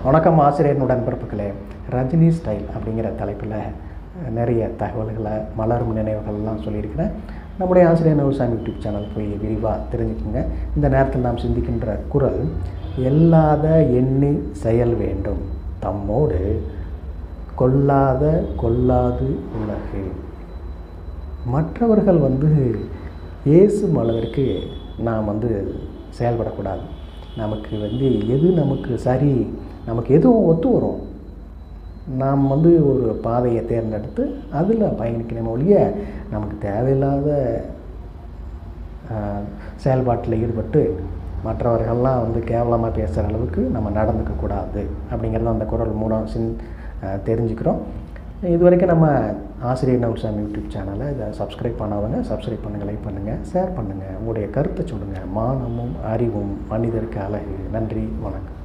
வணக்கம் ஆசிரியர் உடன்பிறப்புகளே. ரஜினி ஸ்டைல் அப்படிங்கிற தலைப்பில் நிறைய தகவல்களை மலரும் நினைவுகள்லாம் சொல்லியிருக்கிறேன். நம்முடைய ஆசிரியர் நூல்சாமி யூடியூப் சேனல் போய் விரிவாக தெரிஞ்சுக்கோங்க. இந்த நேரத்தில் நாம் சிந்திக்கின்ற குறள், எல்லாத எண்ணி செயல் வேண்டும், தம்மோடு கொல்லாத கொல்லாது உலகு. மற்றவர்கள் ஏசும் அளவிற்கு நாம் செயல்படக்கூடாது. நமக்கு எது நமக்கு சரி, நமக்கு எதுவும் ஒத்து வரும், நாம் ஒரு பாதையை தேர்ந்தெடுத்து அதில் பயணிக்கணும் ஒழிய நமக்கு தேவையில்லாத செயல்பாட்டில் ஈடுபட்டு மற்றவர்கள்லாம் கேவலமாக பேசுகிற அளவுக்கு நம்ம நடந்துக்கக்கூடாது அப்படிங்கிறத அந்த குறள் மூலம் தெரிஞ்சுக்கிறோம். இது வரைக்கும் நம்ம ஆசிரியர் நூல்சாமி யூடியூப் சேனலை இதை சப்ஸ்கிரைப் பண்ணாதவங்க சப்ஸ்கிரைப் பண்ணுங்கள், லைக் பண்ணுங்கள், ஷேர் பண்ணுங்கள், உங்களுடைய கருத்தை சொல்லுங்கள். மானமும் அறிவும் மனிதருக்கு அழகு. நன்றி, வணக்கம்.